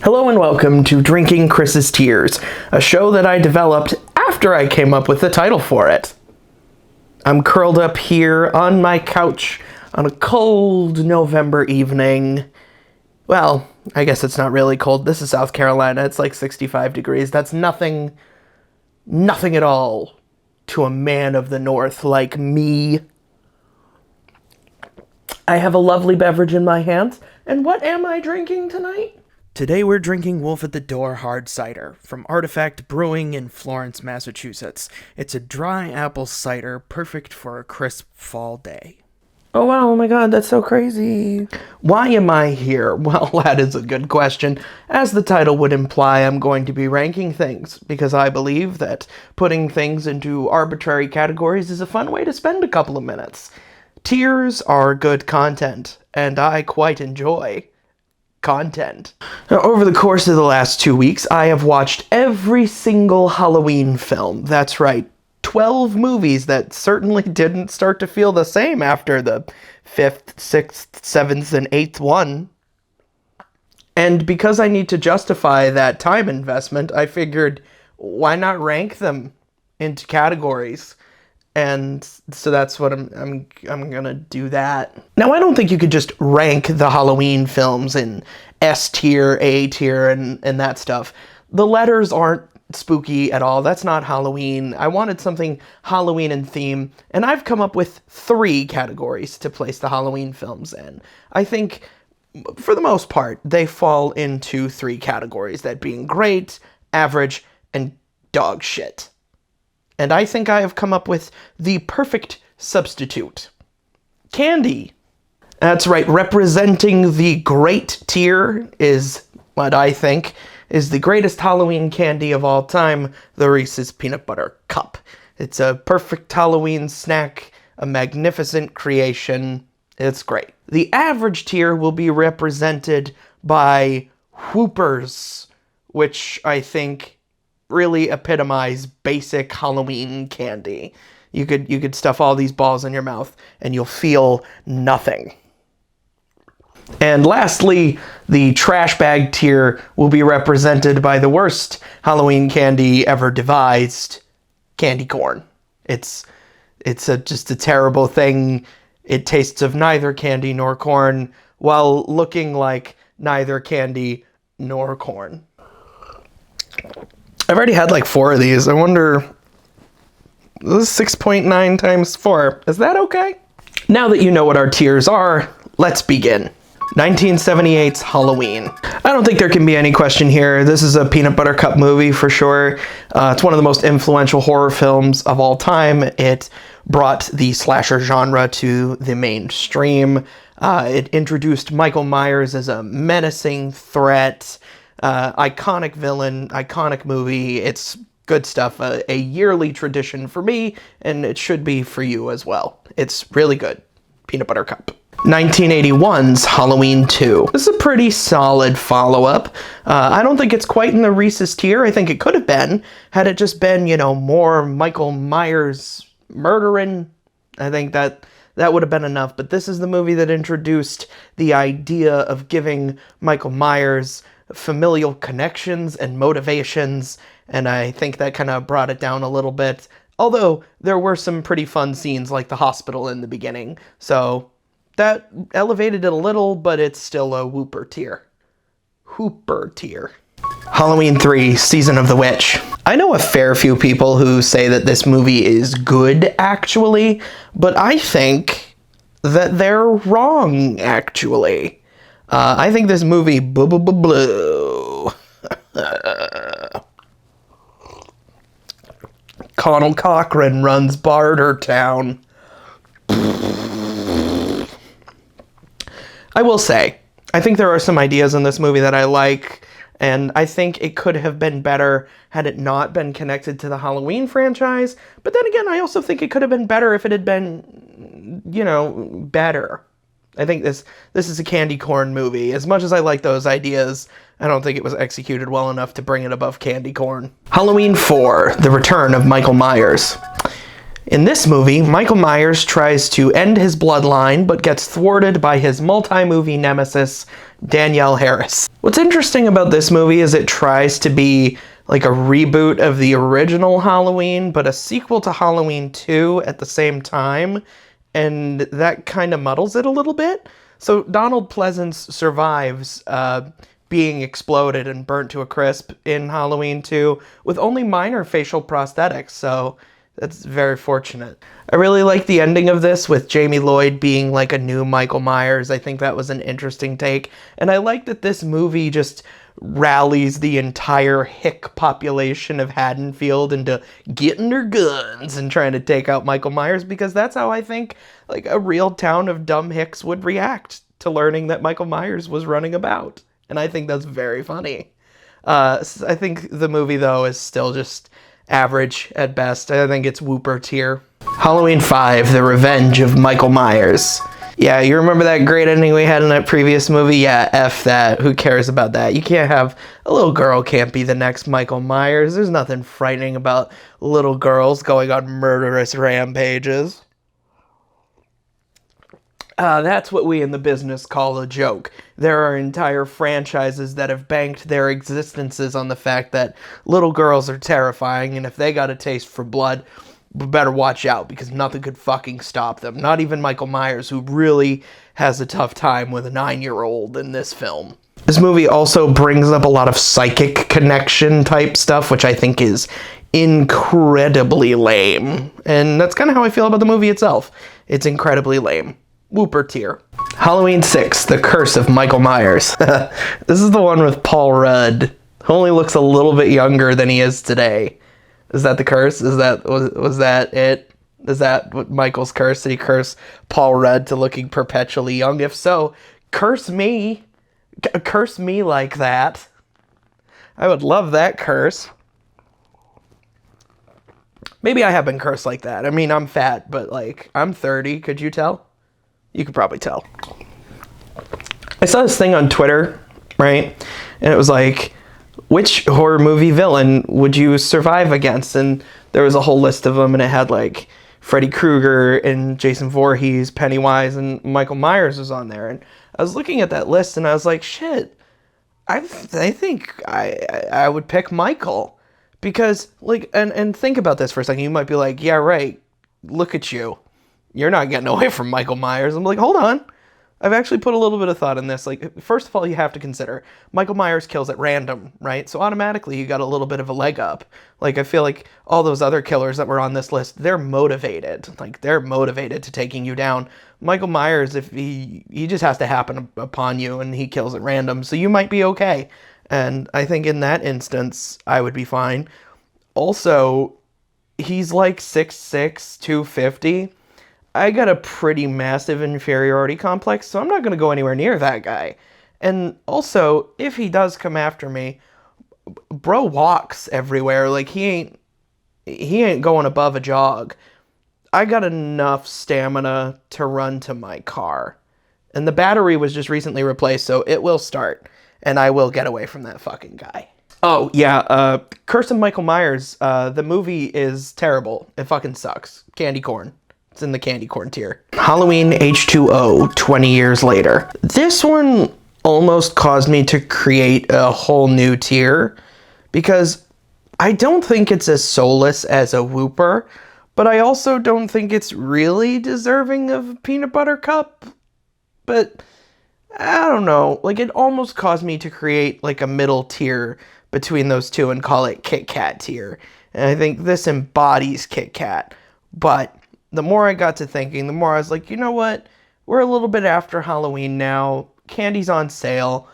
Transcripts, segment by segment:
Hello and welcome to Drinking Chris's Tears, a show that I developed after I came up with the title for it. I'm curled up here on my couch on a cold November evening. Well, I guess it's not really cold. This is South Carolina. It's like 65 degrees. That's nothing at all to a man of the North like me. I have a lovely beverage in my hands, and what am I drinking tonight? Today we're drinking Wolf at the Door hard cider from Artifact Brewing in Florence, Massachusetts. It's a dry apple cider, perfect for a crisp fall day. Oh wow, oh my god, that's so crazy. Why am I here? Well, that is a good question. As the title would imply, I'm going to be ranking things, because I believe that putting things into arbitrary categories is a fun way to spend a couple of minutes. Tiers are good content, and I quite enjoy content. Now, over the course of the last 2 weeks, I have watched every single Halloween film. That's right, 12 movies that certainly didn't start to feel the same after the 5th, 6th, 7th, and 8th one. And because I need to justify that time investment, I figured, why not rank them into categories? And so that's what I'm gonna do that. Now, I don't think you could just rank the Halloween films in S tier, A tier, and that stuff. The letters aren't spooky at all. That's not Halloween. I wanted something Halloween in theme, and I've come up with 3 categories to place the Halloween films in. I think, for the most part, they fall into 3 categories, that being great, average, and dog shit. And I think I have come up with the perfect substitute. Candy. That's right, representing the great tier is what I think is the greatest Halloween candy of all time, the Reese's Peanut Butter Cup. It's a perfect Halloween snack, a magnificent creation. It's great. The average tier will be represented by Whoopers, which I think really epitomize basic Halloween candy. You could stuff all these balls in your mouth and you'll feel nothing. And lastly, the trash bag tier will be represented by the worst Halloween candy ever devised, candy corn. It's just a terrible thing. It tastes of neither candy nor corn while looking like neither candy nor corn. I've already had like 4 of these. I wonder, this is 6.9 times 4. Is that okay? Now that you know what our tiers are, let's begin. 1978's Halloween. I don't think there can be any question here. This is a peanut butter cup movie for sure. It's one of the most influential horror films of all time. It brought the slasher genre to the mainstream. It introduced Michael Myers as a menacing threat. Iconic villain, iconic movie. It's good stuff. A yearly tradition for me, and it should be for you as well. It's really good. Peanut Butter Cup. 1981's Halloween 2. This is a pretty solid follow-up. I don't think it's quite in the Reese's tier. I think it could have been, had it just been, more Michael Myers murdering. I think that would have been enough. But this is the movie that introduced the idea of giving Michael Myers familial connections and motivations, and I think that kind of brought it down a little bit. Although there were some pretty fun scenes like the hospital in the beginning, so that elevated it a little, but it's still a Whooper tier. Halloween 3, Season of the Witch. I know a fair few people who say that this movie is good, actually, but I think that they're wrong, actually. I think this movie blue. Conal Cochran runs Bartertown. I will say, I think there are some ideas in this movie that I like, and I think it could have been better had it not been connected to the Halloween franchise. But then again, I also think it could have been better if it had been, better. I think this is a candy corn movie. As much as I like those ideas, I don't think it was executed well enough to bring it above candy corn. Halloween 4, The Return of Michael Myers. In this movie, Michael Myers tries to end his bloodline, but gets thwarted by his multi-movie nemesis, Danielle Harris. What's interesting about this movie is it tries to be like a reboot of the original Halloween, but a sequel to Halloween 2 at the same time, and that kind of muddles it a little bit. So Donald Pleasance survives being exploded and burnt to a crisp in Halloween 2 with only minor facial prosthetics, so that's very fortunate. I really like the ending of this with Jamie Lloyd being like a new Michael Myers. I think that was an interesting take. And I like that this movie just rallies the entire hick population of Haddonfield into getting their guns and trying to take out Michael Myers, because that's how I think like a real town of dumb hicks would react to learning that Michael Myers was running about. And I think that's very funny. I think the movie, though, is still just average at best. I think it's Whooper tier. Halloween 5, The Revenge of Michael Myers. Yeah, you remember that great ending we had in that previous movie? Yeah, F that. Who cares about that? You can't have... A little girl can't be the next Michael Myers. There's nothing frightening about little girls going on murderous rampages. That's what we in the business call a joke. There are entire franchises that have banked their existences on the fact that little girls are terrifying, and if they got a taste for blood, we better watch out, because nothing could fucking stop them. Not even Michael Myers, who really has a tough time with a 9-year-old in this film. This movie also brings up a lot of psychic connection type stuff, which I think is incredibly lame. And that's kind of how I feel about the movie itself. It's incredibly lame. Whooper tier. Halloween 6, The Curse of Michael Myers. This is the one with Paul Rudd, who only looks a little bit younger than he is today. Is that the curse? Was that it? Is that what Michael's curse? Did he curse Paul Rudd to looking perpetually young? If so, curse me. Curse me like that. I would love that curse. Maybe I have been cursed like that. I mean, I'm fat, but like, I'm 30. Could you tell? You could probably tell. I saw this thing on Twitter, right? And it was like, which horror movie villain would you survive against? And there was a whole list of them, and it had like Freddy Krueger and Jason Voorhees, Pennywise, and Michael Myers was on there. And I was looking at that list, and I was like, shit, I think I would pick Michael. Because, like, and think about this for a second. You might be like, yeah, right, look at you. You're not getting away from Michael Myers. I'm like, hold on. I've actually put a little bit of thought in this. Like, first of all, you have to consider Michael Myers kills at random, right? So automatically you got a little bit of a leg up. Like, I feel like all those other killers that were on this list, they're motivated. Like, they're motivated to taking you down. Michael Myers, if he just has to happen upon you, and he kills at random, so you might be okay. And I think in that instance, I would be fine. Also, he's like 6'6", 250. I got a pretty massive inferiority complex, so I'm not going to go anywhere near that guy. And also, if he does come after me, bro walks everywhere. Like, he ain't going above a jog. I got enough stamina to run to my car. And the battery was just recently replaced, so it will start. And I will get away from that fucking guy. Oh, yeah, Curse of Michael Myers, the movie is terrible. It fucking sucks. Candy corn. It's in the candy corn tier. Halloween H2O, 20 years later. This one almost caused me to create a whole new tier, because I don't think it's as soulless as a Whooper, but I also don't think it's really deserving of a peanut butter cup. But I don't know. Like, it almost caused me to create like a middle tier between those two and call it Kit Kat tier. And I think this embodies Kit Kat. But the more I got to thinking, the more I was like, you know what? We're a little bit after Halloween now. Candy's on sale.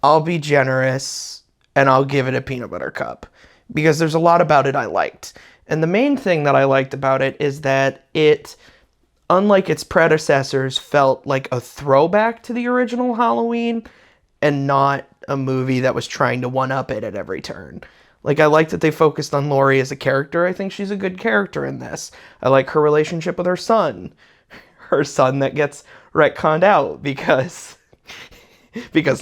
I'll be generous, and I'll give it a peanut butter cup. Because there's a lot about it I liked. And the main thing that I liked about it is that it, unlike its predecessors, felt like a throwback to the original Halloween, and not a movie that was trying to one-up it at every turn. Like, I like that they focused on Laurie as a character. I think she's a good character in this. I like her relationship with her son. Her son that gets retconned out because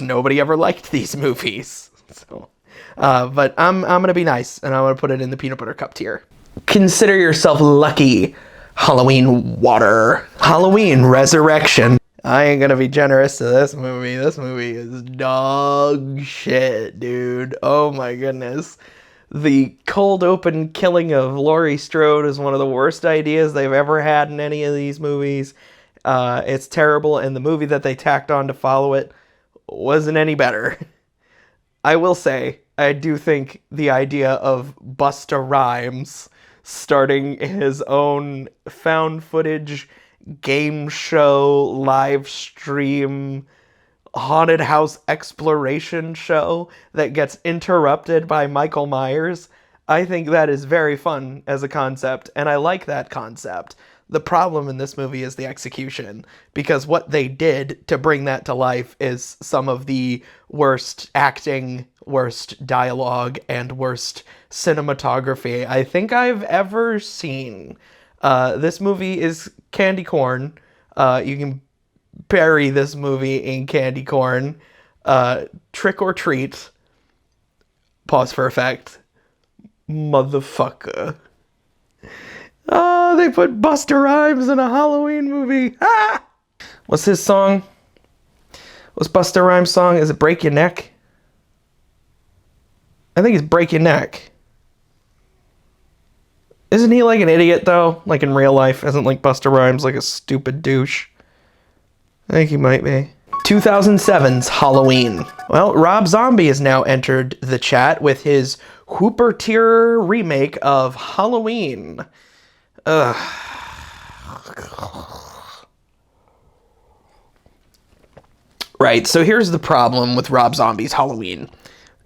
nobody ever liked these movies. So, but I'm going to be nice, and I'm going to put it in the peanut butter cup tier. Consider yourself lucky. Halloween Water. Halloween Resurrection. I ain't gonna be generous to this movie. This movie is dog shit, dude. Oh my goodness. The cold open killing of Laurie Strode is one of the worst ideas they've ever had in any of these movies. It's terrible, and the movie that they tacked on to follow it wasn't any better. I will say, I do think the idea of Busta Rhymes starting his own found footage game show, live stream, haunted house exploration show that gets interrupted by Michael Myers, I think that is very fun as a concept, and I like that concept. The problem in this movie is the execution, because what they did to bring that to life is some of the worst acting, worst dialogue, and worst cinematography I think I've ever seen. This movie is candy corn. You can bury this movie in candy corn. Trick or treat. Pause for effect. Motherfucker. Oh, they put Busta Rhymes in a Halloween movie. Ah! What's his song? What's Busta Rhymes' song? Is it Break Your Neck? I think it's Break Your Neck. Isn't he like an idiot, though? Like in real life? Isn't like Busta Rhymes like a stupid douche? I think he might be. 2007's Halloween. Well, Rob Zombie has now entered the chat with his Hooper tier remake of Halloween. Right, so here's the problem with Rob Zombie's Halloween.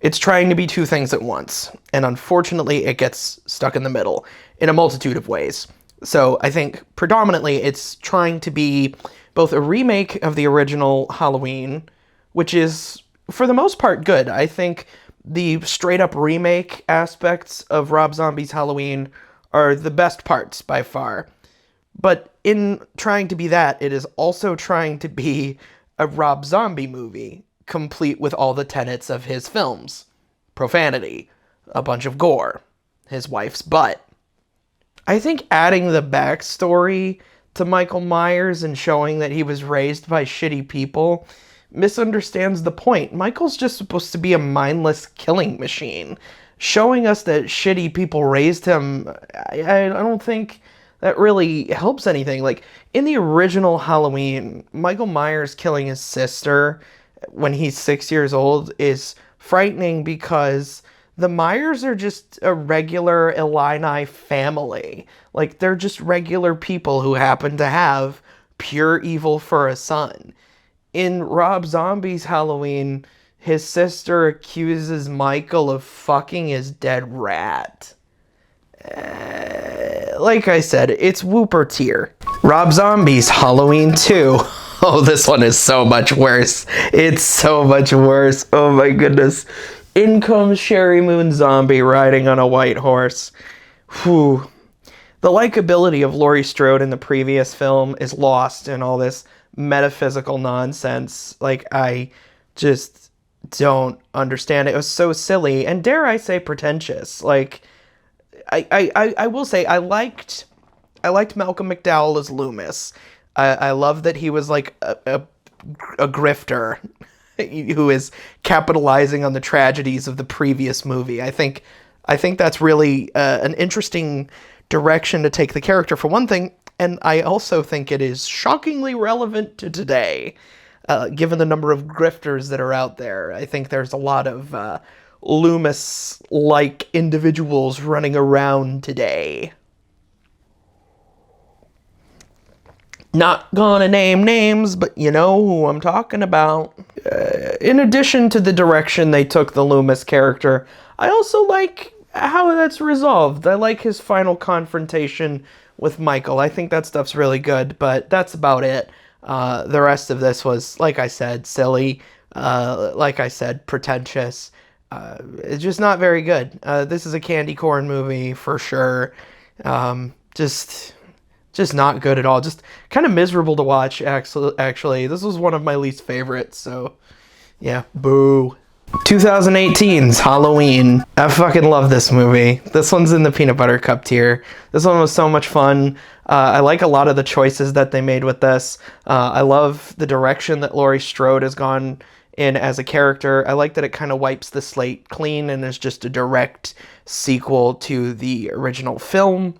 It's trying to be two things at once, and unfortunately it gets stuck in the middle in a multitude of ways. So I think predominantly it's trying to be both a remake of the original Halloween, which is, for the most part, good. I think the straight-up remake aspects of Rob Zombie's Halloween are the best parts by far. But in trying to be that, it is also trying to be a Rob Zombie movie, complete with all the tenets of his films. Profanity, a bunch of gore, his wife's butt. I think adding the backstory to Michael Myers and showing that he was raised by shitty people misunderstands the point. Michael's just supposed to be a mindless killing machine. Showing us that shitty people raised him, I don't think that really helps anything. Like, in the original Halloween, Michael Myers killing his sister when he's 6 years old is frightening because the Myers are just a regular Illini family. Like, they're just regular people who happen to have pure evil for a son. In Rob Zombie's Halloween, his sister accuses Michael of fucking his dead rat. Like I said, it's Whooper tier. Rob Zombie's Halloween 2. Oh, this one is so much worse. It's so much worse. Oh my goodness. In comes Sherry Moon Zombie riding on a white horse. Whew. The likability of Laurie Strode in the previous film is lost in all this metaphysical nonsense. Like, I just don't understand it. It was so silly and, dare I say, pretentious. Like, I will say I liked Malcolm McDowell as Loomis. I love that he was like a grifter who is capitalizing on the tragedies of the previous movie. I think that's really an interesting direction to take the character, for one thing, and I also think it is shockingly relevant to today, given the number of grifters that are out there. I think there's a lot of Loomis-like individuals running around today. Not gonna name names, but you know who I'm talking about. In addition to the direction they took the Loomis character, I also like how that's resolved. I like his final confrontation with Michael. I think that stuff's really good, but that's about it. The rest of this was, like I said, silly. Like I said, pretentious. It's just not very good. This is a candy corn movie for sure. Just not good at all. Just kind of miserable to watch, actually. This was one of my least favorites, so yeah, boo. 2018's Halloween. I fucking love this movie. This one's in the peanut butter cup tier. This one was so much fun. I like a lot of the choices that they made with this. I love the direction that Laurie Strode has gone in as a character. I like that it kind of wipes the slate clean and is just a direct sequel to the original film.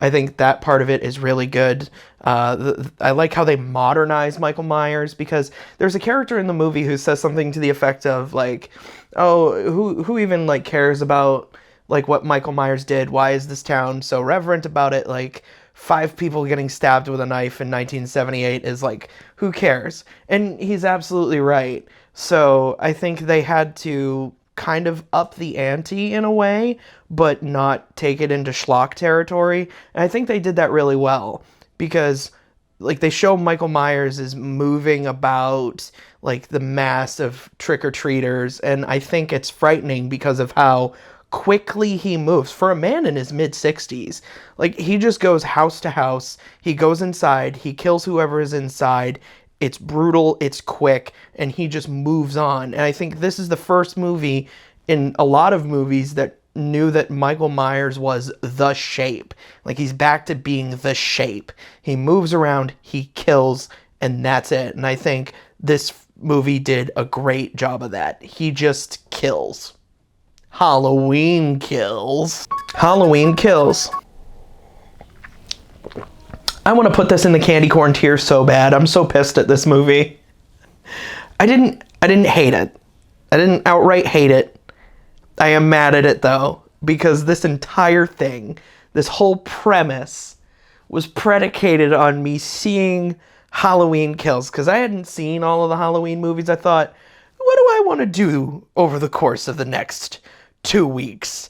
I think that part of it is really good. I like how they modernize Michael Myers, because there's a character in the movie who says something to the effect of like, oh, who even like cares about like what Michael Myers did? Why is this town so reverent about it? Like 5 people getting stabbed with a knife in 1978 is like, who cares? And he's absolutely right. So I think they had to kind of up the ante in a way, but not take it into schlock territory. And I think they did that really well, because like they show Michael Myers is moving about like the mass of trick-or-treaters, and I think it's frightening because of how quickly he moves for a man in his mid-60s. Like he just goes house to house, he goes inside, he kills whoever is inside. It's brutal, it's quick, and he just moves on. And I think this is the first movie in a lot of movies that knew that Michael Myers was the Shape. Like, he's back to being the Shape. He moves around, he kills, and that's it. And I think this movie did a great job of that. He just kills. Halloween kills. Halloween kills. I want to put this in the candy corn tier so bad. I'm so pissed at this movie. I didn't hate it. I didn't outright hate it. I am mad at it though, because this entire thing, this whole premise was predicated on me seeing Halloween Kills, because I hadn't seen all of the Halloween movies. I thought, what do I want to do over the course of the next 2 weeks?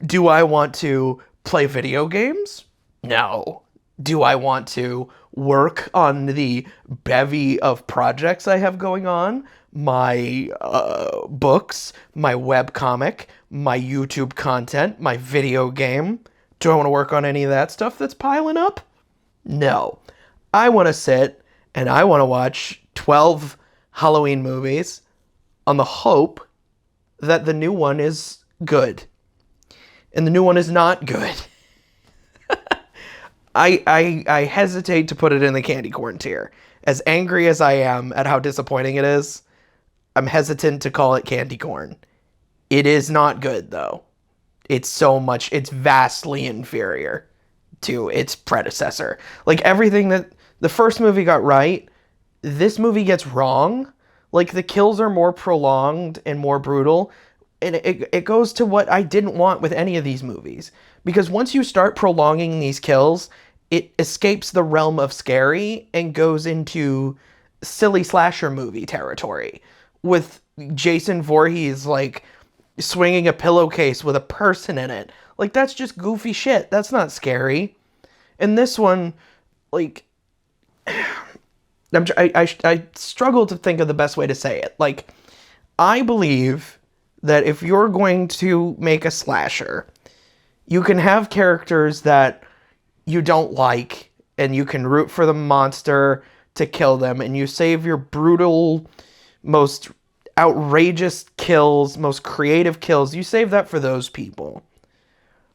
Do I want to play video games? No. Do I want to work on the bevy of projects I have going on? My books, my webcomic, my YouTube content, my video game? Do I want to work on any of that stuff that's piling up? No. I want to sit and I want to watch 12 Halloween movies on the hope that the new one is good. And the new one is not good. I hesitate to put it in the candy corn tier. As angry as I am at how disappointing it is, I'm hesitant to call it candy corn. It is not good, though. It's vastly inferior to its predecessor. Like, everything that the first movie got right, this movie gets wrong. Like, the kills are more prolonged and more brutal. And it goes to what I didn't want with any of these movies. Because once you start prolonging these kills, it escapes the realm of scary and goes into silly slasher movie territory. With Jason Voorhees, like, swinging a pillowcase with a person in it. Like, that's just goofy shit. That's not scary. And this one, like, I struggle to think of the best way to say it. Like, I believe that if you're going to make a slasher, you can have characters that you don't like, and you can root for the monster to kill them, and you save your brutal, most outrageous kills, most creative kills, you save that for those people.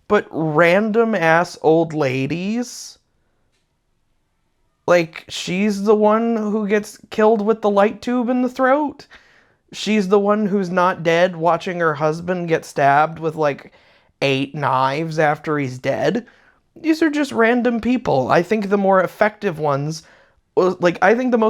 But random ass old ladies, like, she's the one who gets killed with the light tube in the throat. She's the one who's not dead, watching her husband get stabbed with like 8 knives after he's dead. These are just random people. I think the more effective ones, like, I think one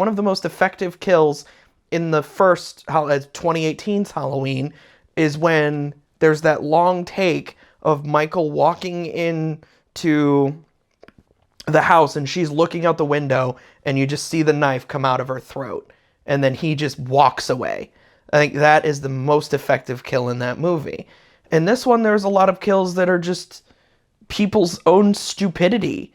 of the most effective kills in the first 2018's Halloween is when there's that long take of Michael walking into the house and she's looking out the window and you just see the knife come out of her throat and then he just walks away. I think that is the most effective kill in that movie. In this one, there's a lot of kills that are just people's own stupidity.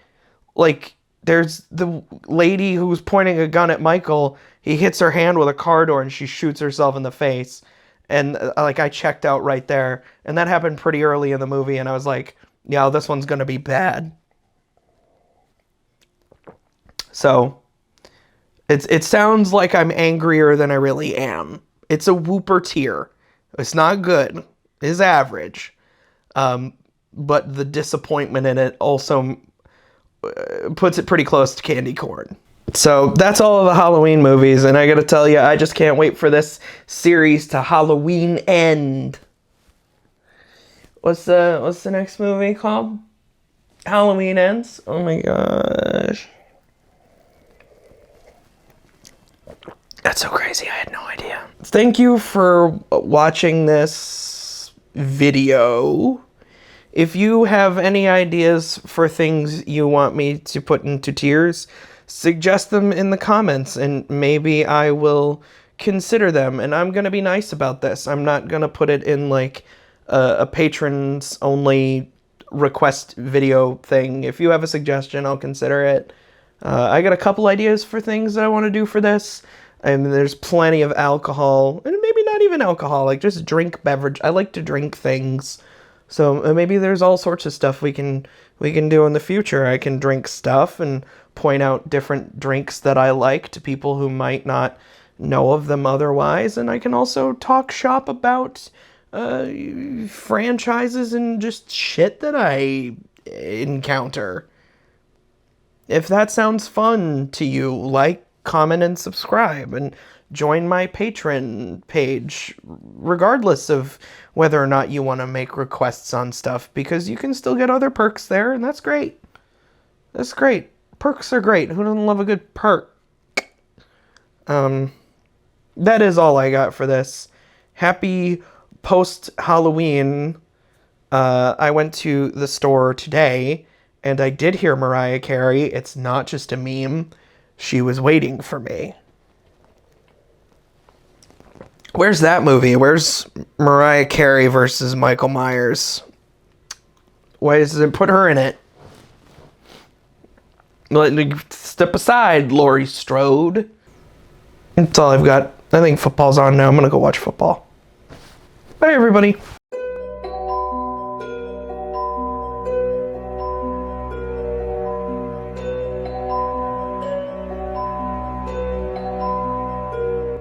Like, there's the lady who's pointing a gun at Michael. He hits her hand with a car door and she shoots herself in the face. And, like, I checked out right there. And that happened pretty early in the movie. And I was like, yeah, this one's going to be bad. So, it sounds like I'm angrier than I really am. It's a whooper tier. It's not good. It's average. But the disappointment in it also puts it pretty close to candy corn. So that's all of the Halloween movies, and I gotta tell you, I just can't wait for this series to Halloween end. What's the next movie called? Halloween Ends? Oh my gosh. That's so crazy, I had no idea. Thank you for watching this video. If you have any ideas for things you want me to put into tiers, suggest them in the comments, and maybe I will consider them. And I'm going to be nice about this. I'm not going to put it in like a patrons only request video thing. If you have a suggestion, I'll consider it. I got a couple ideas for things that I want to do for this. And there's plenty of alcohol, and maybe not even alcohol, like just drink beverage. I like to drink things. So maybe there's all sorts of stuff we can do in the future. I can drink stuff and point out different drinks that I like to people who might not know of them otherwise. And I can also talk shop about franchises and just shit that I encounter. If that sounds fun to you, like, comment, and subscribe, and join my Patreon page, regardless of whether or not you want to make requests on stuff, because you can still get other perks there, and that's great. That's great. Perks are great. Who doesn't love a good perk? That is all I got for this. Happy post-Halloween. I went to the store today, and I did hear Mariah Carey. It's not just a meme. She was waiting for me. Where's that movie? Where's Mariah Carey versus Michael Myers? Why does it put her in it? Step aside, Laurie Strode. That's all I've got. I think football's on now. I'm going to go watch football. Bye, everybody.